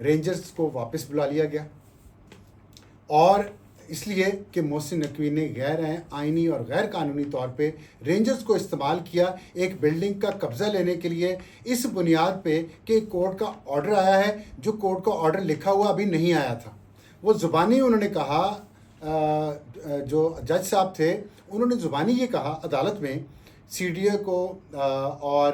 Rangers کو واپس بلا لیا گیا، اور اس لیے کہ محسن نقوی نے غیر آئینی اور غیر قانونی طور پہ رینجرز کو استعمال کیا ایک بلڈنگ کا قبضہ لینے کے لیے، اس بنیاد پہ کہ کورٹ کا آرڈر آیا ہے، جو کورٹ کا آرڈر لکھا ہوا ابھی نہیں آیا تھا۔ وہ زبانی انہوں نے کہا، جو جج صاحب تھے انہوں نے زبانی یہ کہا عدالت میں سی ڈی اے کو اور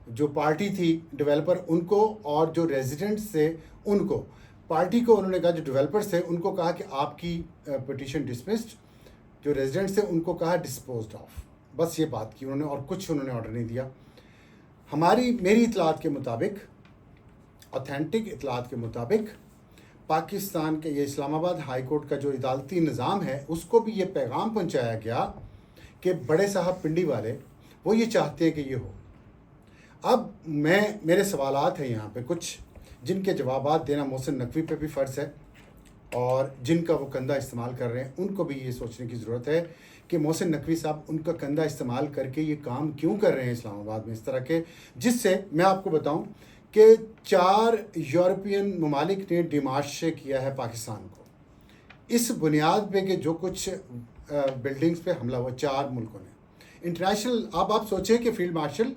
جو پارٹی تھی ڈیولپر ان کو، اور جو ریزیڈنٹس تھے ان کو، پارٹی کو انہوں نے کہا، جو ڈیولپرز تھے ان کو کہا کہ آپ کی پٹیشن ڈسمسڈ، جو ریزیڈنٹس تھے ان کو کہا ڈسپوزڈ آف، بس یہ بات کی انہوں نے، اور کچھ انہوں نے آرڈر نہیں دیا۔ میری اطلاعات کے مطابق، اوتھینٹک اطلاعات کے مطابق، پاکستان کے یہ اسلام آباد ہائی کورٹ کا جو عدالتی نظام ہے اس کو بھی یہ پیغام پہنچایا گیا کہ بڑے صاحب پنڈی والے وہ یہ چاہتے ہیں کہ یہ ہو۔ اب میرے سوالات ہیں یہاں پہ کچھ، جن کے جوابات دینا محسن نقوی پہ بھی فرض ہے، اور جن کا وہ کندھا استعمال کر رہے ہیں ان کو بھی یہ سوچنے کی ضرورت ہے کہ محسن نقوی صاحب ان کا کندھا استعمال کر کے یہ کام کیوں کر رہے ہیں اسلام آباد میں اس طرح کے، جس سے میں آپ کو بتاؤں کہ 4 یورپین ممالک نے ڈیمارش کیا ہے پاکستان کو، اس بنیاد پہ کہ جو کچھ بلڈنگز پہ حملہ ہوا 4 ملکوں نے انٹرنیشنل۔ آپ سوچیں کہ field marshal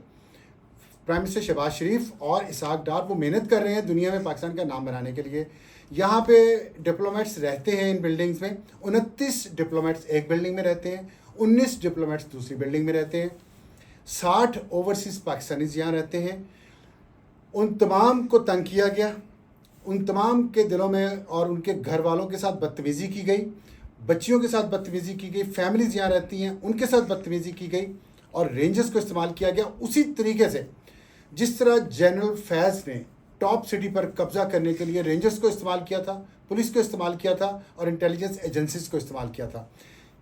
prime minister Shehbaz Sharif اور اسحاق ڈار وہ محنت کر رہے ہیں دنیا میں پاکستان کا نام بنانے کے لیے، یہاں پہ ڈپلومیٹس رہتے ہیں ان بلڈنگز میں، 29 ڈپلومیٹس ایک بلڈنگ میں رہتے ہیں، 19 ڈپلومیٹس دوسری بلڈنگ میں رہتے ہیں، 60 اوورسیز پاکستانیز یہاں رہتے ہیں۔ ان تمام کو تنگ کیا گیا، ان تمام کے دلوں میں اور ان کے گھر والوں کے ساتھ بدتمیزی کی گئی، بچیوں کے ساتھ بدتمیزی کی گئی، فیملیز یہاں رہتی ہیں ان کے ساتھ بدتمیزی کی گئی، اور رینجرز کو استعمال کیا گیا اسی طریقے سے جس طرح جنرل فیض نے ٹاپ سٹی پر قبضہ کرنے کے لیے رینجرز کو استعمال کیا تھا، پولیس کو استعمال کیا تھا، اور انٹیلیجنس ایجنسیز کو استعمال کیا تھا۔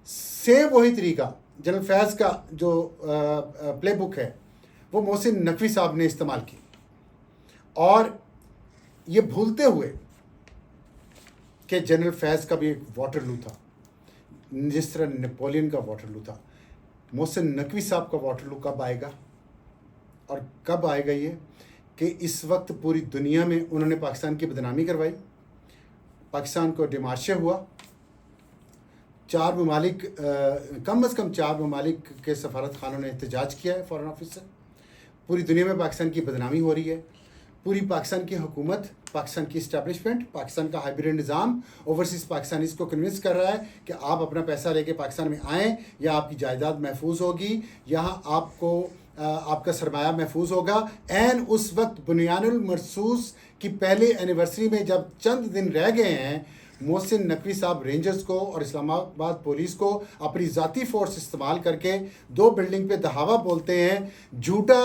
سیم وہی طریقہ جنرل فیض کا جو پلے بک ہے وہ محسن نقوی صاحب نے استعمال کی، اور یہ بھولتے ہوئے کہ جنرل فیض کا بھی ایک واٹر لو تھا، جس طرح نیپولین کا واٹر لو تھا، محسن نقوی صاحب کا واٹر لو کب آئے گا؟ اور کب آئے گا یہ کہ اس وقت پوری دنیا میں انہوں نے پاکستان کی بدنامی کروائی، پاکستان کو ڈیمارشے ہوا، 4 ممالک کم از کم 4 ممالک کے سفارت خانوں نے احتجاج کیا ہے فارن آفس سے، پوری دنیا میں پاکستان کی بدنامی ہو رہی ہے، پوری پاکستان کی حکومت، پاکستان کی اسٹیبلشمنٹ، پاکستان کا ہائیبریڈ نظام اوورسیز پاکستانیز کو کنونس کر رہا ہے کہ آپ اپنا پیسہ لے کے پاکستان میں آئیں، یا آپ کی جائیداد محفوظ ہوگی، یہاں آپ کا سرمایہ محفوظ ہوگا۔ این اس وقت بنیان المرصوص کی پہلی اینیورسری میں جب چند دن رہ گئے ہیں، محسن نقوی صاحب رینجرز کو اور اسلام آباد پولیس کو اپنی ذاتی فورس استعمال کر کے 2 بلڈنگ پہ دھاوا بولتے ہیں، جھوٹا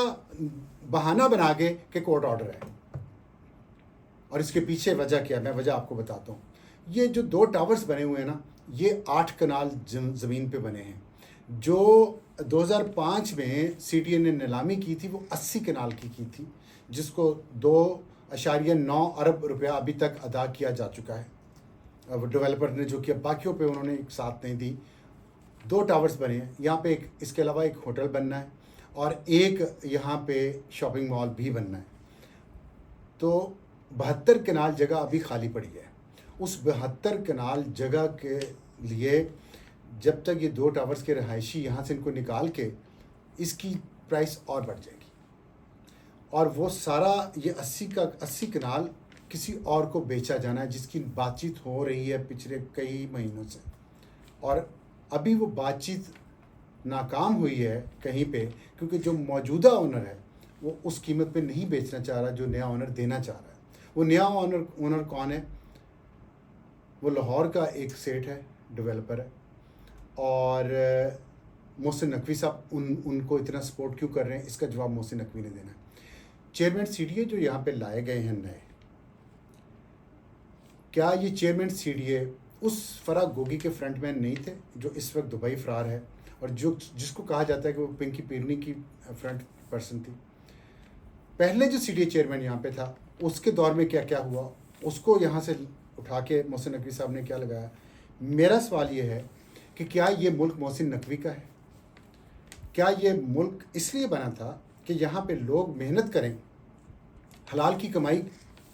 بہانہ بنا کے کہ کورٹ آرڈر ہے، اور اس کے پیچھے وجہ کیا ہے میں وجہ آپ کو بتاتا ہوں۔ یہ جو 2 ٹاورز بنے ہوئے ہیں نا، یہ 8 کنال زمین پہ بنے ہیں، جو 2005 میں سی ڈی اے نے نیلامی کی تھی وہ 80 کنال کی تھی، جس کو 2.9 ارب روپیہ ابھی تک ادا کیا جا چکا ہے ڈیولپر نے، جو کہ باقیوں پہ انہوں نے ایک ساتھ نہیں دی۔ 2 ٹاورز بنے ہیں یہاں پہ، اس کے علاوہ ایک ہوٹل بننا ہے، اور ایک یہاں پہ شاپنگ مال بھی بننا ہے، تو 72 کنال جگہ ابھی خالی پڑی ہے۔ اس 72 کنال جگہ کے لیے جب تک یہ 2 ٹاورز کے رہائشی یہاں سے ان کو نکال کے، اس کی پرائس اور بڑھ جائے گی، اور وہ سارا یہ 80 کنال کسی اور کو بیچا جانا ہے، جس کی بات چیت ہو رہی ہے پچھلے کئی مہینوں سے، اور ابھی وہ بات چیت ناکام ہوئی ہے کہیں پہ، کیونکہ جو موجودہ اونر ہے وہ اس قیمت پہ نہیں بیچنا چاہ رہا جو نیا اونر دینا چاہ رہا ہے۔ وہ نیا اونر کون ہے؟ وہ لاہور کا ایک سیٹ ہے، ڈیولپر ہے، اور محسن نقوی صاحب ان کو اتنا سپورٹ کیوں کر رہے ہیں، اس کا جواب محسن نقوی نے دینا ہے۔ چیئرمین سی ڈی اے جو یہاں پہ لائے گئے ہیں نئے، کیا یہ چیئرمین سی ڈی اے اس فرا گوگی کے فرنٹ مین نہیں تھے جو اس وقت دبئی فرار ہے، اور جس کو کہا جاتا ہے کہ وہ پنکی پیرنی کی فرنٹ پرسن تھی؟ پہلے جو سی ڈی اے چیئرمین یہاں پہ تھا اس کے دور میں کیا کیا ہوا، اس کو یہاں سے اٹھا کے محسن نقوی صاحب نے کیا لگایا؟ میرا سوال یہ ہے کہ کیا یہ ملک محسن نقوی کا ہے؟ کیا یہ ملک اس لیے بنا تھا کہ یہاں پہ لوگ محنت کریں، حلال کی کمائی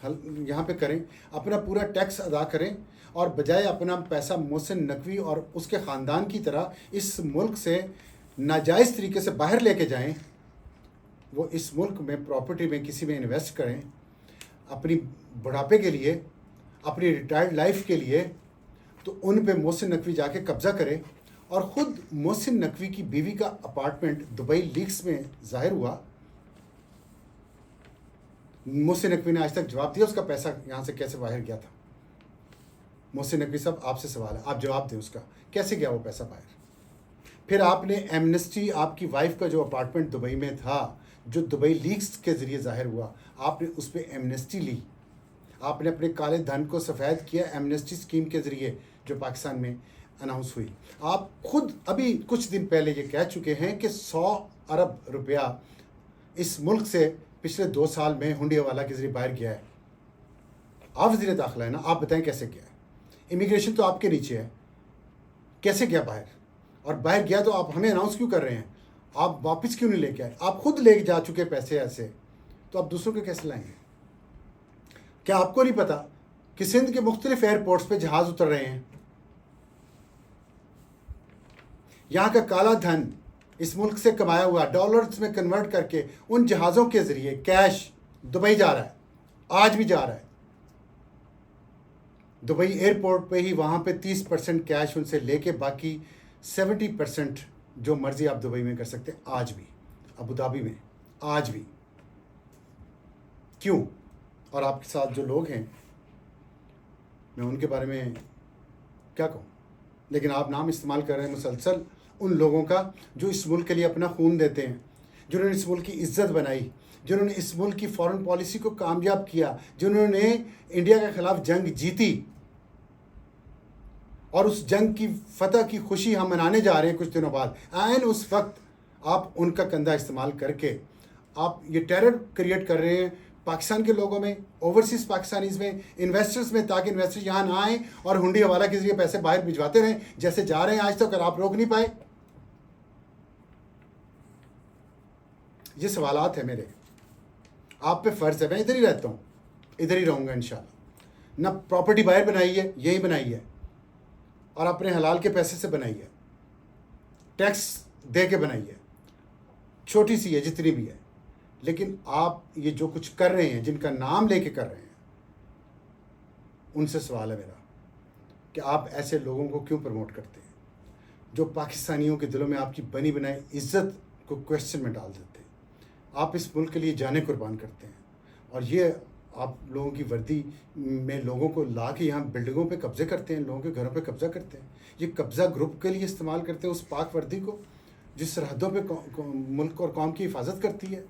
یہاں پہ کریں، اپنا پورا ٹیکس ادا کریں، اور بجائے اپنا پیسہ محسن نقوی اور اس کے خاندان کی طرح اس ملک سے ناجائز طریقے سے باہر لے کے جائیں، وہ اس ملک میں پراپرٹی میں کسی میں انویسٹ کریں اپنی بڑھاپے کے لیے، اپنی ریٹائرڈ لائف کے لیے، تو ان پہ محسن نقوی جا کے قبضہ کرے. اور خود محسن نقوی کی بیوی کا اپارٹمنٹ دبئی لیکس میں ظاہر ہوا. محسن نقوی نے آج تک جواب دیا اس کا پیسہ یہاں سے کیسے باہر گیا تھا. محسن نقوی صاحب آپ سے سوال ہے، آپ جواب دیں اس کا، کیسے گیا وہ پیسہ باہر. پھر آپ نے ایمنسٹی، آپ کی وائف کا جو اپارٹمنٹ دبئی میں تھا جو دبئی لیکس کے ذریعے ظاہر ہوا، آپ نے اس پہ ایمنسٹی لی. آپ نے اپنے کالے دھن کو سفید کیا ایمنسٹی اسکیم کے ذریعے جو پاکستان میں اناؤنس ہوئی. آپ خود ابھی کچھ دن پہلے یہ کہہ چکے ہیں کہ 100 ارب روپیہ اس ملک سے پچھلے 2 سال میں ہنڈی حوالہ کے ذریعے باہر گیا ہے. آپ وزیر داخلہ ہیں نا، آپ بتائیں کیسے گیا ہے. امیگریشن تو آپ کے نیچے ہے، کیسے گیا باہر؟ اور باہر گیا تو آپ ہمیں اناؤنس کیوں کر رہے ہیں؟ آپ واپس کیوں نہیں لے کے آئے؟ آپ خود لے کے جا چکے پیسے ایسے، تو آپ دوسروں کے کیسے لائیں گے؟ کیا آپ کو نہیں پتا کہ سندھ کے مختلف ایئرپورٹس پہ جہاز اتر رہے ہیں؟ یہاں کا کالا دھن اس ملک سے کمایا ہوا ڈالرز میں کنورٹ کر کے ان جہازوں کے ذریعے کیش دبئی جا رہا ہے، آج بھی جا رہا ہے. دبئی ایئرپورٹ پہ ہی وہاں پہ 30% کیش ان سے لے کے باقی 70% جو مرضی آپ دبئی میں کر سکتے ہیں. آج بھی ابوظہبی میں، آج بھی. کیوں؟ اور آپ کے ساتھ جو لوگ ہیں میں ان کے بارے میں کیا کہوں، لیکن آپ نام استعمال کر رہے ہیں مسلسل ان لوگوں کا جو اس ملک کے لیے اپنا خون دیتے ہیں، جنہوں نے اس ملک کی عزت بنائی، جنہوں نے اس ملک کی فارن پالیسی کو کامیاب کیا، جنہوں نے انڈیا کے خلاف جنگ جیتی، اور اس جنگ کی فتح کی خوشی ہم منانے جا رہے ہیں کچھ دنوں بعد. عین اس وقت آپ ان کا کندھا استعمال کر کے آپ یہ ٹیرر کریٹ کر رہے ہیں پاکستان کے لوگوں میں، اوورسیز پاکستانیز میں، انویسٹرز میں، تاکہ انویسٹر یہاں نہ آئیں اور ہنڈی حوالہ کے ذریعے پیسے باہر بھجواتے رہیں جیسے جا رہے ہیں آج تک، اور آپ روک نہیں پائے. یہ سوالات ہیں میرے، آپ پہ فرض ہے. میں ادھر ہی رہتا ہوں، ادھر ہی رہوں گا انشاءاللہ. نہ پراپرٹی باہر بنائی ہے، یہی بنائی ہے، اور اپنے حلال کے پیسے سے بنائی ہے، ٹیکس دے کے بنائی ہے، چھوٹی سی ہے جتنی بھی ہے. لیکن آپ یہ جو کچھ کر رہے ہیں، جن کا نام لے کے کر رہے ہیں، ان سے سوال ہے میرا کہ آپ ایسے لوگوں کو کیوں پروموٹ کرتے ہیں جو پاکستانیوں کے دلوں میں آپ کی بنی بنائی عزت کو کویسچن میں ڈال دیتے ہیں. آپ اس ملک کے لیے جانیں قربان کرتے ہیں، اور یہ آپ لوگوں کی وردی میں لوگوں کو لا کے یہاں بلڈنگوں پہ قبضے کرتے ہیں، لوگوں کے گھروں پہ قبضہ کرتے ہیں. یہ قبضہ گروپ کے لیے استعمال کرتے ہیں اس پاک وردی کو جس سرحدوں پہ ملک اور قوم کی حفاظت کرتی ہے.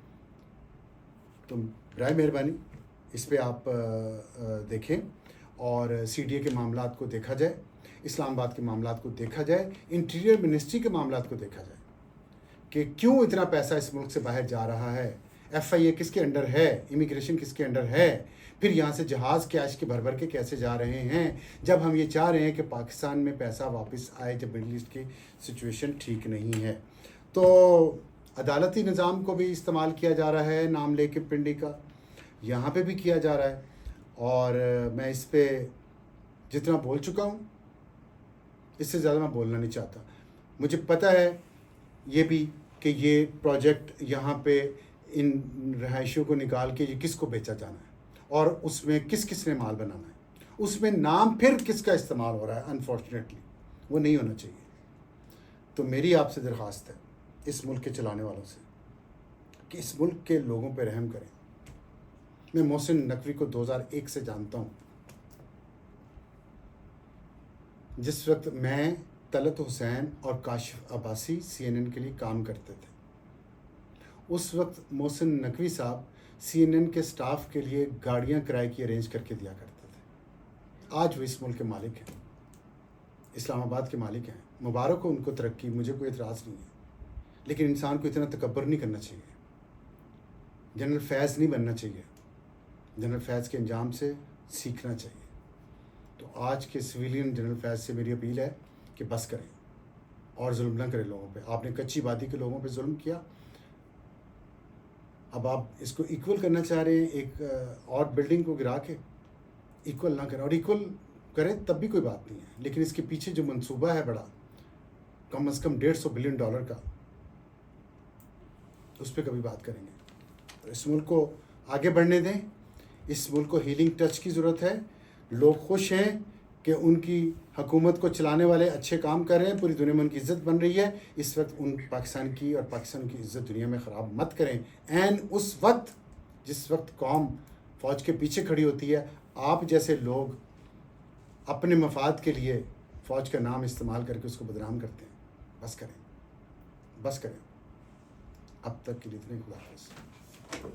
تو برائے مہربانی اس پہ آپ دیکھیں، اور سی ڈی اے کے معاملات کو دیکھا جائے، اسلام آباد کے معاملات کو دیکھا جائے، انٹیریئر منسٹری کے معاملات کو دیکھا جائے کہ کیوں اتنا پیسہ اس ملک سے باہر جا رہا ہے. ایف آئی اے کس کے انڈر ہے، امیگریشن کس کے انڈر ہے، پھر یہاں سے جہاز کیش کے بھر بھر کے کیسے جا رہے ہیں، جب ہم یہ چاہ رہے ہیں کہ پاکستان میں پیسہ واپس آئے جب مڈل ایسٹ کی سچویشن ٹھیک نہیں ہے. تو عدالتی نظام کو بھی استعمال کیا جا رہا ہے نام لے کے پنڈی کا، یہاں پہ بھی کیا جا رہا ہے. اور میں اس پہ جتنا بول چکا ہوں اس سے زیادہ میں بولنا نہیں چاہتا. مجھے پتہ ہے یہ بھی کہ یہ پروجیکٹ یہاں پہ ان رہائشیوں کو نکال کے یہ کس کو بیچا جانا ہے، اور اس میں کس کس نے مال بنانا ہے، اس میں نام پھر کس کا استعمال ہو رہا ہے. انفارچونیٹلی وہ نہیں ہونا چاہیے. تو میری آپ سے درخواست ہے اس ملک کے چلانے والوں سے کہ اس ملک کے لوگوں پہ رحم کریں. میں محسن نقوی کو 2001 سے جانتا ہوں. جس وقت میں، طلعت حسین اور کاشف عباسی سی این این کے لیے کام کرتے تھے، اس وقت محسن نقوی صاحب سی این این کے سٹاف کے لیے گاڑیاں کرائے کی ارینج کر کے دیا کرتے تھے. آج وہ اس ملک کے مالک ہیں، اسلام آباد کے مالک ہیں. مبارک ہو ان کو ترقی، مجھے کوئی اعتراض نہیں ہے، لیکن انسان کو اتنا تکبر نہیں کرنا چاہیے. جنرل فیض نہیں بننا چاہیے، جنرل فیض کے انجام سے سیکھنا چاہیے. تو آج کے سویلین جنرل فیض سے میری اپیل ہے کہ بس کریں اور ظلم نہ کریں لوگوں پہ. آپ نے کچی وادی کے لوگوں پہ ظلم کیا، اب آپ اس کو ایکول کرنا چاہ رہے ہیں ایک اور بلڈنگ کو گرا کے. ایکول نہ کریں, اور ایکول کریں تب بھی کوئی بات نہیں ہے, لیکن اس کے پیچھے جو منصوبہ ہے بڑا, کم از کم $150 بلین کا, اس پہ کبھی بات کریں گے. تو اس ملک کو آگے بڑھنے دیں. اس ملک کو ہیلنگ ٹچ کی ضرورت ہے. لوگ خوش ہیں کہ ان کی حکومت کو چلانے والے اچھے کام کر رہے ہیں, پوری دنیا میں ان کی عزت بن رہی ہے. اس وقت ان پاکستان کی اور پاکستان کی عزت دنیا میں خراب مت کریں. اس وقت جس وقت قوم فوج کے پیچھے کھڑی ہوتی ہے, آپ جیسے لوگ اپنے مفاد کے لیے فوج کا نام استعمال کر کے اس کو بدنام کرتے ہیں. بس کریں, بس کریں. اب تک کے لیے اتنے. خدا حافظ.